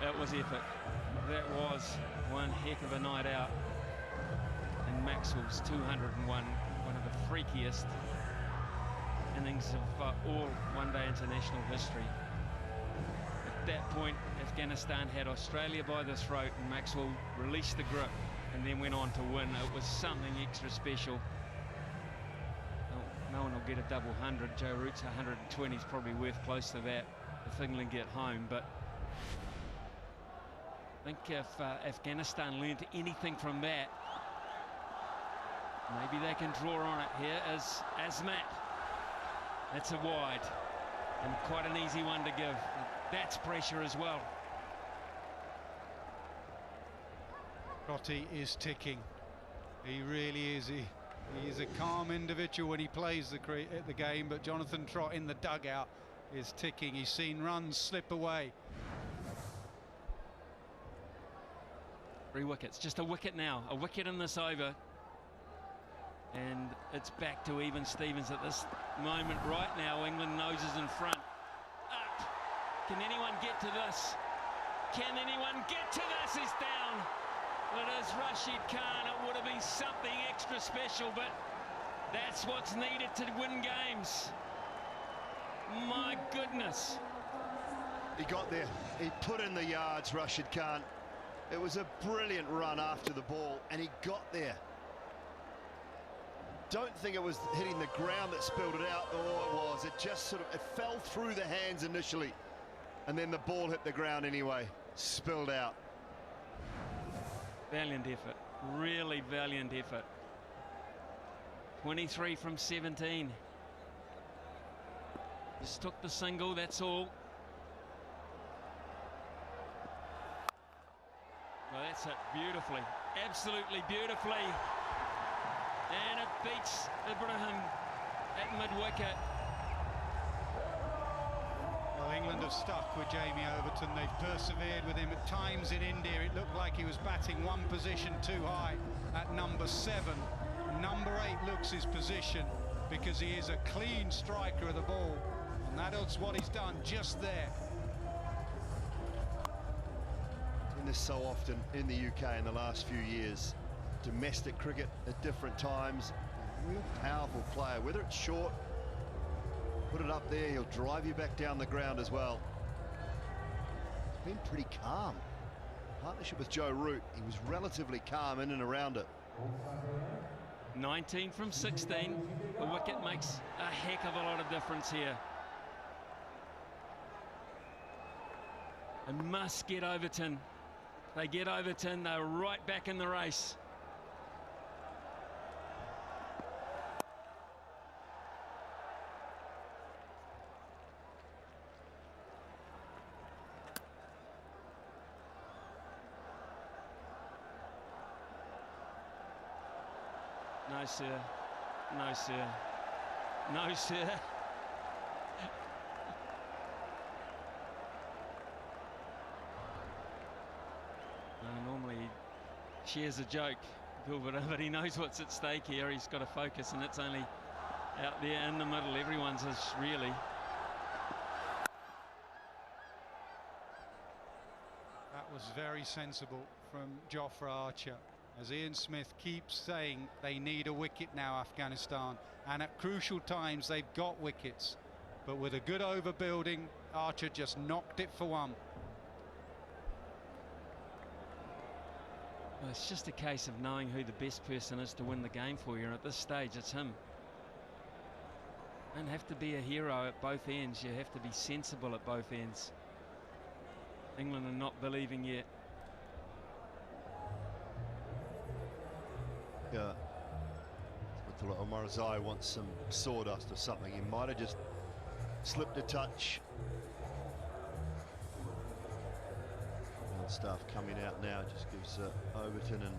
That was epic. That was one heck of a night out. And Maxwell's 201, one of the freakiest innings of all one-day international history. At that point, Afghanistan had Australia by the throat, and Maxwell released the grip and then went on to win. It was something extra special. No one will get a double 100. Joe Root's 120 is probably worth close to that if England get home. But I think if Afghanistan learned anything from that, maybe they can draw on it here as Azmat. That's a wide and quite an easy one to give. That's pressure as well. Trotty is ticking. He really is. He is a calm individual when he plays the game, but Jonathan Trott in the dugout is ticking. He's seen runs slip away. 3 wickets, just a wicket now, a wicket in this over. And it's back to even Stevens at this moment. Right now, England noses in front. Up. Can anyone get to this? Can anyone get to this? He's down. Well, it is Rashid Khan. It would have been something extra special, but that's what's needed to win games. My goodness. He got there. He put in the yards, Rashid Khan. It was a brilliant run after the ball, and he got there. Don't think it was hitting the ground that spilled it out. Oh, it was. It just sort of, it fell through the hands initially, and then the ball hit the ground anyway, spilled out. Valiant effort, really valiant effort. 23 from 17. Just took the single, that's all. Well, that's it beautifully, absolutely beautifully. And it beats Ibrahim at mid-wicket. Well, England have stuck with Jamie Overton. They've persevered with him. At times in India, it looked like he was batting one position too high at number 7. Number 8 looks his position because he is a clean striker of the ball. And that's what he's done just there. Seen this so often in the UK in the last few years. Domestic cricket at different times. A real powerful player, whether it's short, put it up there, he'll drive you back down the ground as well. He's been pretty calm. Partnership with Joe Root, he was relatively calm in and around it. 19 from 16. The wicket makes a heck of a lot of difference here. They must get Overton. They get Overton, they're right back in the race. No, sir. No, sir. No, sir. Normally he shares a joke, but he knows what's at stake here. He's got to focus, and it's only out there in the middle. Everyone's is really. That was very sensible from Jofra Archer. As Ian Smith keeps saying, they need a wicket now, Afghanistan, and at crucial times they've got wickets, but with a good overbuilding, Archer just knocked it for one. Well, it's just a case of knowing who the best person is to win the game for you, and at this stage it's him. You don't have to be a hero at both ends, you have to be sensible at both ends. England are not believing yet. Yeah, Omar Azai wants some sawdust or something. He might have just slipped a touch. And stuff coming out now just gives Overton and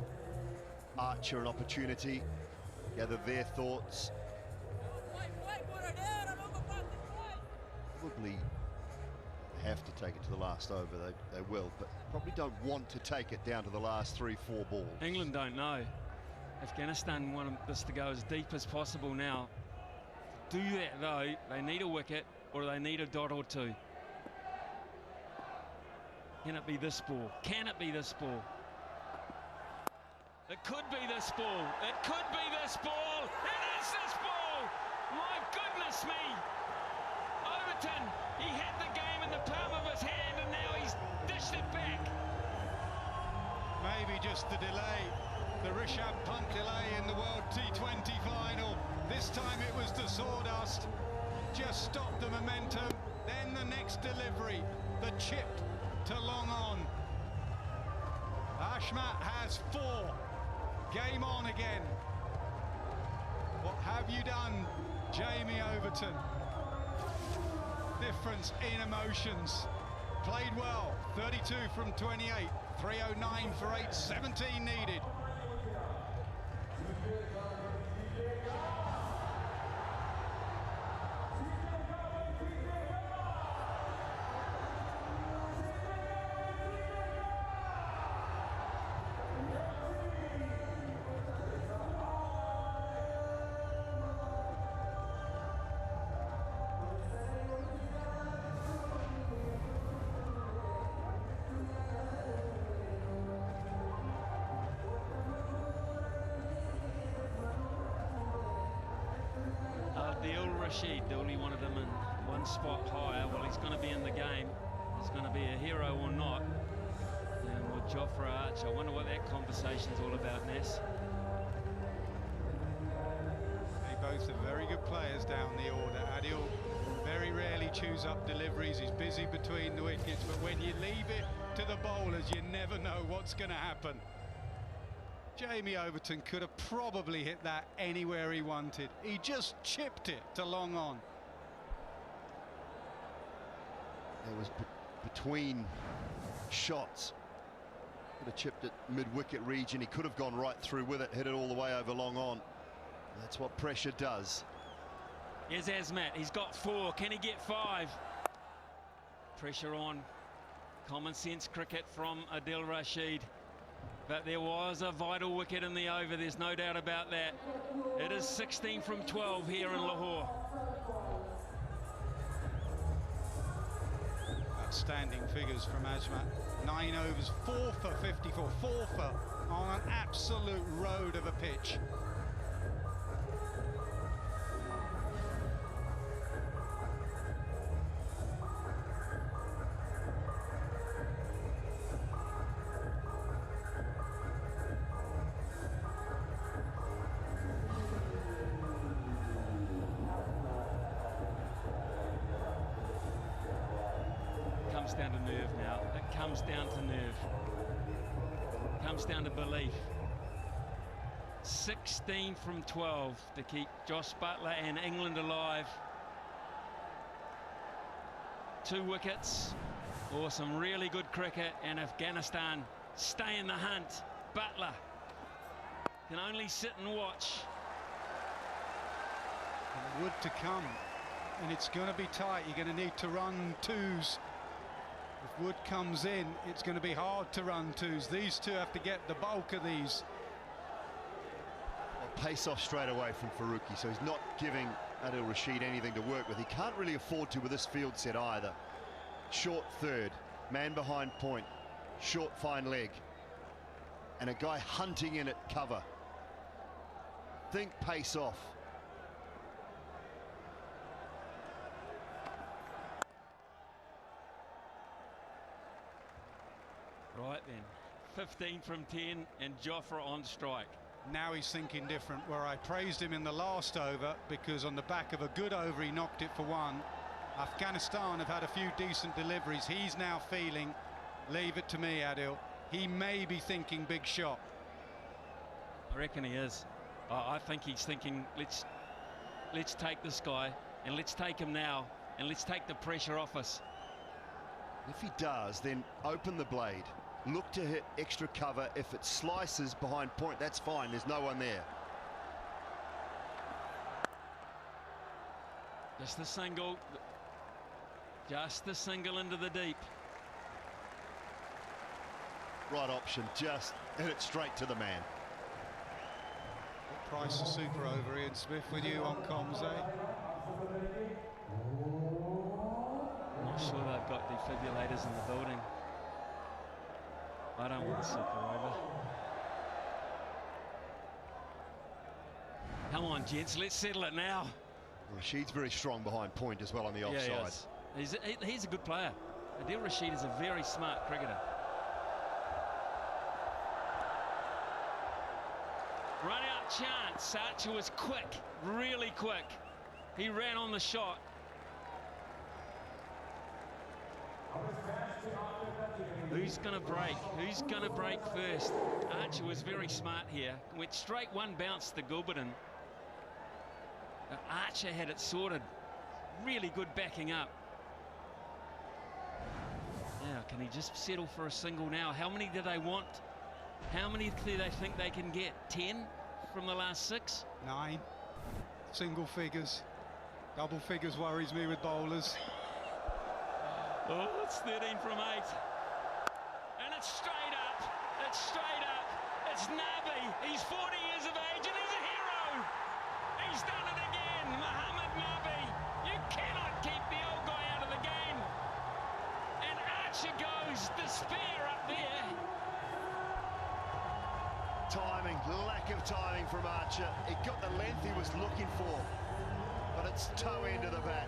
Archer an opportunity to gather their thoughts. Probably have to take it to the last over. They will, but probably don't want to take it down to the last 3-4 balls. England don't know. Afghanistan want this to go as deep as possible now. To do that though, they need a wicket or they need a dot or two. Can it be this ball? Can it be this ball? It could be this ball. It could be this ball. It is this ball. My goodness me. Overton, he had the game in the palm of his hand and now he's dished it back. Maybe just the delay, the Rishabh Pant delay in the World T20 final. This time it was the sawdust. Just stopped the momentum. Then the next delivery, the chip to long on. Ashmat has 4. Game on again. What have you done, Jamie Overton? Difference in emotions. Played well, 32 from 28, 309 for 8, 17 needed. Rashid, only wanted him in one spot higher. Well, he's going to be in the game. He's going to be a hero or not. And with Jofra Archer, I wonder what that conversation's all about, Ness. They both are very good players down the order. Adil very rarely chews up deliveries. He's busy between the wickets, but when you leave it to the bowlers, you never know what's going to happen. Jamie Overton could have probably hit that anywhere he wanted. He just chipped it to long on. It was between shots. Could have chipped it mid-wicket region. He could have gone right through with it, hit it all the way over long on. That's what pressure does. Here's Asmat. He's got 4. Can he get 5? Pressure on. Common sense cricket from Adil Rashid. But there was a vital wicket in the over, there's no doubt about that. It is 16 from 12 here in Lahore. Outstanding figures from Asmat. 9 overs, 4 for 54, 4 for on an absolute road of a pitch. Down to nerve now. It comes down to nerve. It comes down to belief. 16 from 12 to keep Josh Buttler and England alive. 2 wickets or some really good cricket, and Afghanistan stay in the hunt. Buttler can only sit and watch. Wood to come, and it's going to be tight. You're going to need to run 2s. If Wood comes in, it's going to be hard to run 2s. These 2 have to get the bulk of these. Well, pace off straight away from Farooqi, so he's not giving Adil Rashid anything to work with. He can't really afford to with this field set either. Short third, man behind point, short fine leg, and a guy hunting in at cover. Think pace off. Right then, 15 from 10 and Jofra on strike. Now he's thinking different, where I praised him in the last over because on the back of a good over he knocked it for 1. Afghanistan have had a few decent deliveries. He's now feeling, leave it to me, Adil. He may be thinking big shot. I reckon he is. I think he's thinking, let's take this guy and let's take him now and let's take the pressure off us. If he does, then open the blade. Look to hit extra cover. If it slices behind point, that's fine. There's no one there. Just the single. Just the single into the deep. Right option. Just hit it straight to the man. What price for super over, Ian Smith, with you on comms, eh? Not sure they've got defibrillators in the building. I don't want the super over. Come on, gents, let's settle it now. Rashid's very strong behind point as well on the offside. Yeah, he's a good player. Adil Rashid is a very smart cricketer. Run out chance. Archer was quick, really quick. He ran on the shot. Who's going to break? Who's going to break first? Archer was very smart here. Went straight one bounce to Gilberton. Archer had it sorted. Really good backing up. Now, can he just settle for a single now? How many do they want? How many do they think they can get? 10 from the last 6? 9. Single figures. Double figures worries me with bowlers. Oh, it's 13 from 8. And it's straight up. It's straight up. It's Nabi. He's 40 years of age and he's a hero. He's done it again. Muhammad Nabi. You cannot keep the old guy out of the game. And Archer goes despair up there. Timing, lack of timing from Archer. He got the length he was looking for, but it's toe end of the bat.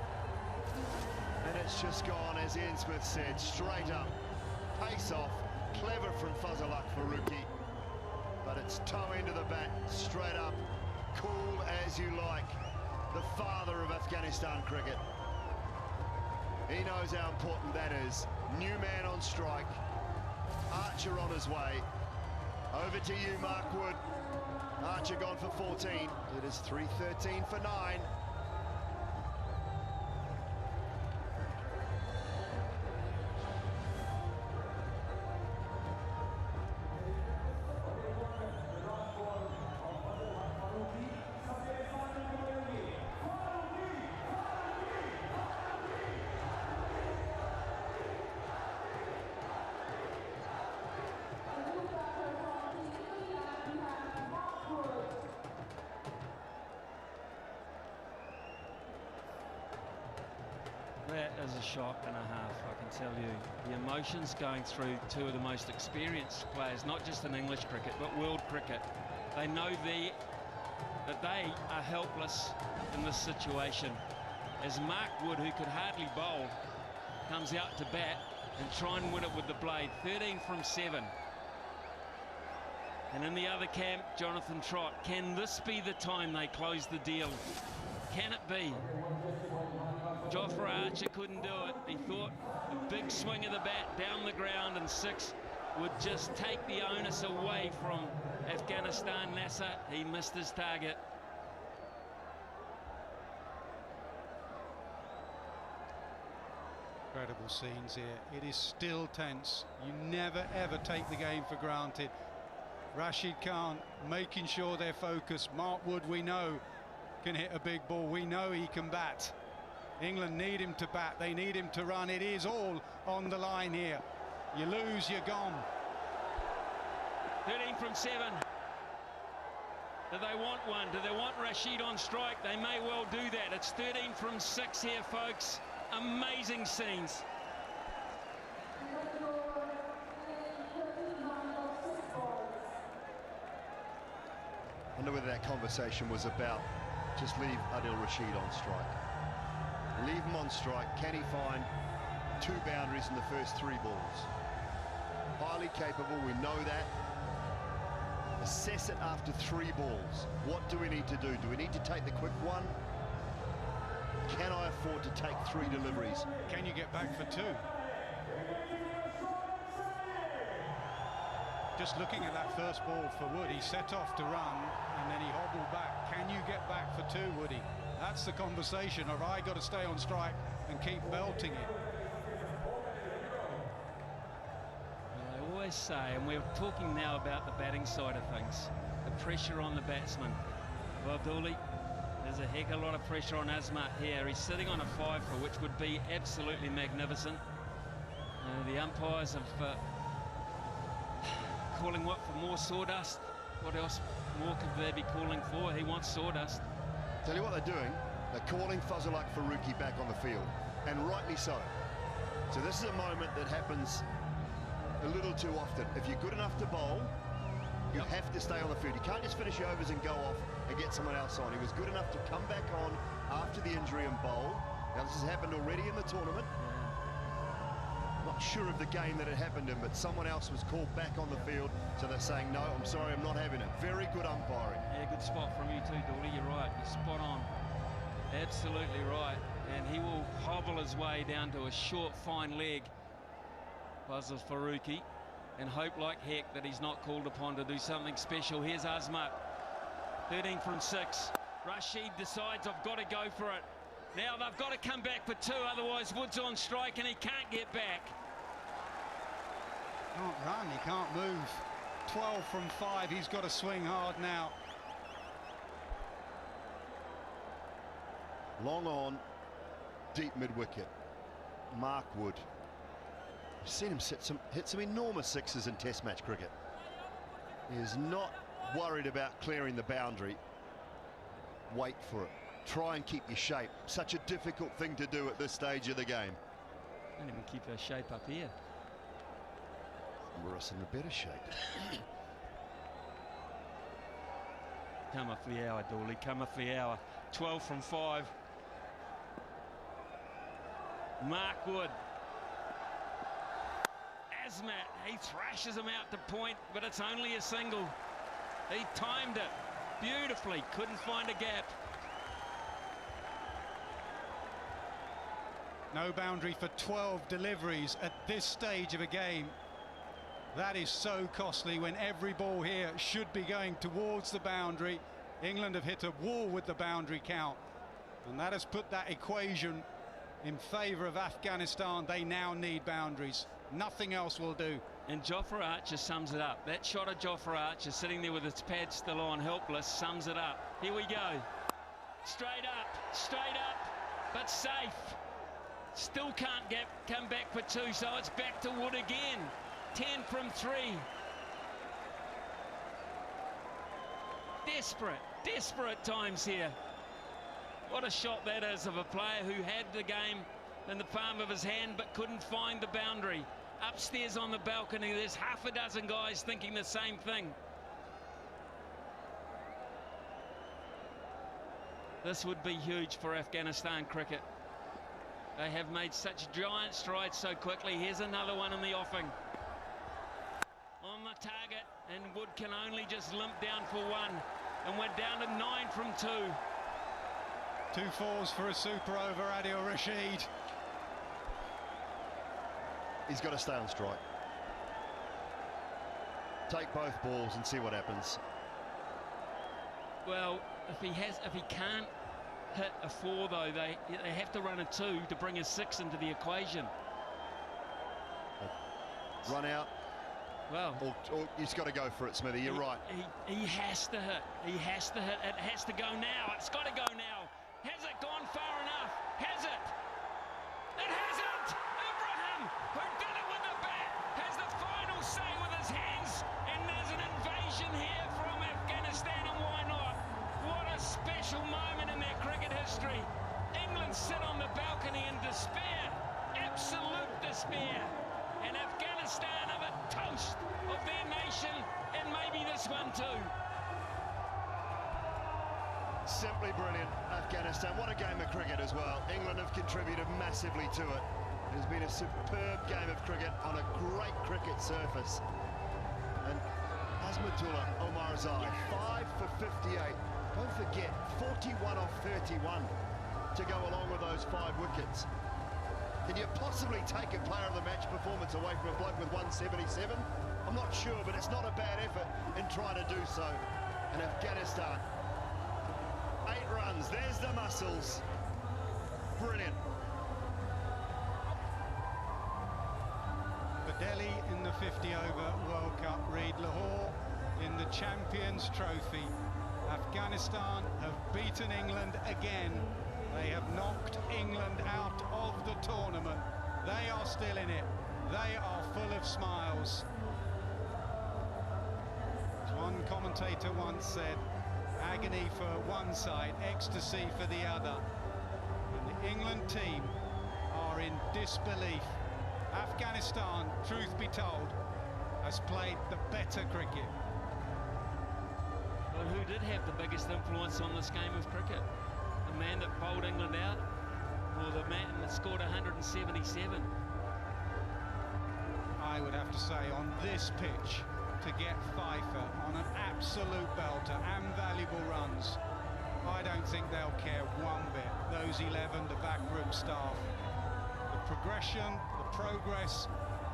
And it's just gone, as Ian Smith said, straight up. Pace off, clever from Fazalak Farooqi, but it's toe end of the bat, straight up, cool as you like. The father of Afghanistan cricket. He knows how important that is. New man on strike. Archer on his way. Over to you, Mark Wood. Archer gone for 14. It is 3:13 for 9. That is a shock and a half, I can tell you. The emotions going through two of the most experienced players, not just in English cricket, but world cricket. They know that they are helpless in this situation. As Mark Wood, who could hardly bowl, comes out to bat and try and win it with the blade. 13 from 7. And in the other camp, Jonathan Trott. Can this be the time they close the deal? Can it be? Jofra Archer couldn't do it. He thought a big swing of the bat down the ground and 6 would just take the onus away from Afghanistan. Nasser, he missed his target. Incredible scenes here. It is still tense. You never ever take the game for granted. Rashid Khan making sure they're focused. Mark Wood, we know, can hit a big ball. We know he can bat. England need him to bat. They need him to run. It is all on the line here. You lose, you're gone. 13 from 7. Do they want one? Do they want Rashid on strike? They may well do that. It's 13 from 6 here, folks. Amazing scenes. I wonder whether that conversation was about just leave Adil Rashid on strike. Leave him on strike. Can he find 2 boundaries in the first 3 balls? Highly capable, we know that. Assess it after 3 balls. What do we need to do? Do we need to take the quick one? Can I afford to take 3 deliveries? Can you get back for 2? Just looking at that first ball for Wood, he set off to run and then he hobbled back. Can you get back for 2, Woody? That's the conversation. Or I got to stay on strike and keep belting it. Well, I always say, and we're talking now about the batting side of things, the pressure on the batsman. Well, Dooley, there's a heck of a lot of pressure on Azmat here. He's sitting on a 5 for which would be absolutely magnificent. The umpires have calling what for more sawdust? What else more could they be calling for? He wants sawdust. Tell you what they're doing. They're calling Fazalak Farooqi back on the field, and rightly so. So this is a moment that happens a little too often. If you're good enough to bowl, you have to stay on the field. You can't just finish your overs and go off and get someone else on. He was good enough to come back on after the injury and bowl. Now, this has happened already in the tournament. Not sure of the game that it happened in, but someone else was called back on the field, so they're saying, no, I'm sorry, I'm not having it. Very good umpiring. Yeah, good spot from you too, Dooley. You're right. You're spot on. Absolutely right. And he will hobble his way down to a short, fine leg, Fazl Farooqi, and hope like heck that he's not called upon to do something special. Here's Azmat, 13 from 6. Rashid decides, I've got to go for it. Now they've got to come back for 2, otherwise Wood's on strike and he can't get back. Can't run, he can't move. 12 from 5, he's got to swing hard now. Long on, deep mid-wicket. Mark Wood. I've seen him hit some enormous sixes in Test match cricket. He is not worried about clearing the boundary. Wait for it. Try and keep your shape. Such a difficult thing to do at this stage of the game. Don't even keep our shape up here. We're us in a better shape. Come off the hour, Dooley. Come off the hour. 12 from 5. Mark Wood. Azmat, he thrashes him out to point, but it's only a single. He timed it beautifully, couldn't find a gap. No boundary for 12 deliveries at this stage of a game. That is so costly when every ball here should be going towards the boundary. England have hit a wall with the boundary count, and that has put that equation in favour of Afghanistan. They now need boundaries. Nothing else will do. And Jofra Archer sums it up. That shot of Jofra Archer sitting there with its pad still on, helpless, sums it up. Here we go. Straight up, but safe. Still can't come back for 2, so it's back to Wood again. 10 from 3. Desperate times here. What a shot that is of a player who had the game in the palm of his hand but couldn't find the boundary. Upstairs on the balcony, there's half a dozen guys thinking the same thing. This would be huge for Afghanistan cricket. They have made such giant strides so quickly. Here's another one in the offing. On the target, and Wood can only just limp down for 1. And we're down to 9 from 2. 2 fours for a super over, Adil Rashid. He's got to stay on strike. Take both balls and see what happens. Well, if he can't hit a 4 though, they have to run a 2 to bring a 6 into the equation. Run out. Well, or he's got to go for it, Smithy. You're right. He has to hit. He has to hit. It has to go now. It's got to go now. Has it gone far enough? Has it? It hasn't! Ibrahim, who did it with the bat, has the final say with his hands, and there's an invasion here from Afghanistan, and why not? What a special moment in their cricket history. England sit on the balcony in despair, absolute despair, and Afghanistan are the toast of their nation, and maybe this one too. Simply brilliant, Afghanistan. What a game of cricket as well. England have contributed massively to it. It has been a superb game of cricket on a great cricket surface. And Azmatullah Omarzai, 5 for 58. Don't forget, 41 off 31 to go along with those 5 wickets. Can you possibly take a player of the match performance away from a bloke with 177? I'm not sure, but it's not a bad effort in trying to do so. And Afghanistan, 8 runs, there's the muscles. Brilliant. For Delhi in the 50-over World Cup, Reed Lahore in the Champions Trophy. Afghanistan have beaten England again. They have knocked England out of the tournament. They are still in it. They are full of smiles. As one commentator once said, agony for one side, ecstasy for the other. And the England team are in disbelief. Afghanistan, truth be told, has played the better cricket. But who did have the biggest influence on this game of cricket? The man that bowled England out, or the man that scored 177? I would have to say, on this pitch, to get Pfeiffer on an absolute belter and valuable runs, I don't think they'll care one bit, those 11, the backroom staff. The progression, the progress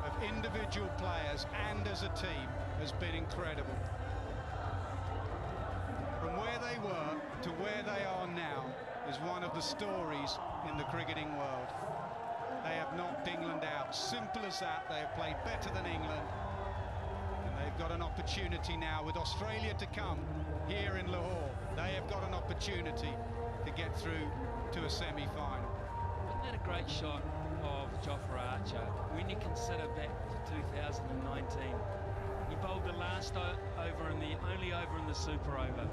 of individual players and as a team has been incredible. From where they were to where they are now is one of the stories in the cricketing world. They have knocked England out. Simple as that. They have played better than England. And they've got an opportunity now with Australia to come here in Lahore. They have got an opportunity to get through to a semi-final. Wasn't that a great shot of Jofra Archer when you consider back to 2019? He bowled the last over in the only over in the super over.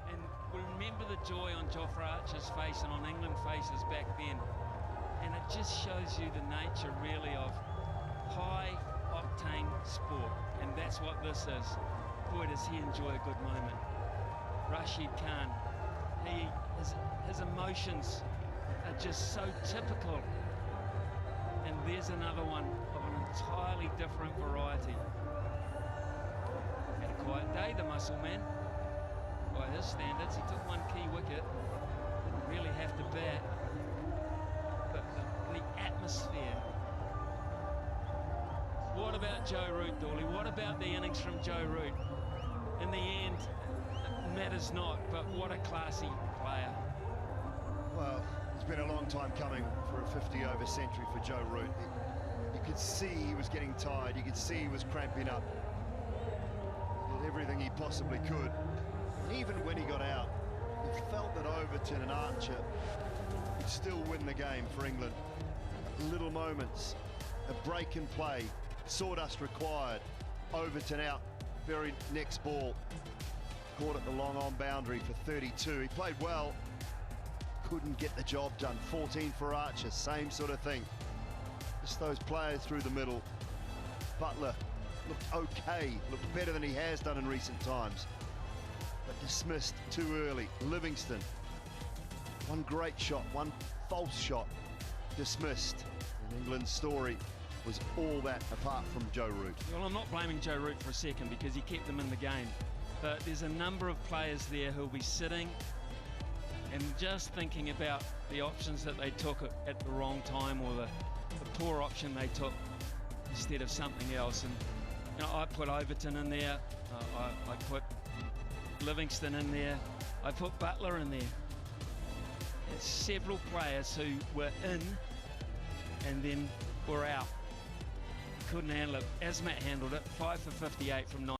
And we remember the joy on Jofra Archer's face and on England faces back then. And it just shows you the nature really of high-octane sport, and that's what this is. Boy, does he enjoy a good moment. Rashid Khan, his emotions are just so typical. And there's another one of an entirely different variety. Had a quiet day, the muscle man. By his standards, he took one key wicket. Didn't really have to bat. But the atmosphere. What about Joe Root, Dawley? What about the innings from Joe Root? In the end, it matters not, but what a classy player. Well, it's been a long time coming for a 50-over century for Joe Root. You could see he was getting tired. You could see he was cramping up. He did everything he possibly could. And even when he got out, you felt that Overton and Archer would still win the game for England. Little moments, a break in play, sawdust required, Overton out, very next ball, caught at the long on boundary for 32. He played well, couldn't get the job done. 14 for Archer, same sort of thing. Just those players through the middle. Butler looked okay, looked better than he has done in recent times, but dismissed too early. Livingston, one great shot, one false shot, dismissed. And England's story was all that apart from Joe Root. Well, I'm not blaming Joe Root for a second because he kept them in the game. But there's a number of players there who'll be sitting and just thinking about the options that they took at the wrong time, or the poor option they took instead of something else. And you know, I put Overton in there, I put Livingston in there, I put Butler in there. There's several players who were in and then were out. Couldn't handle it. Asmat handled it, 5 for 58 from 9.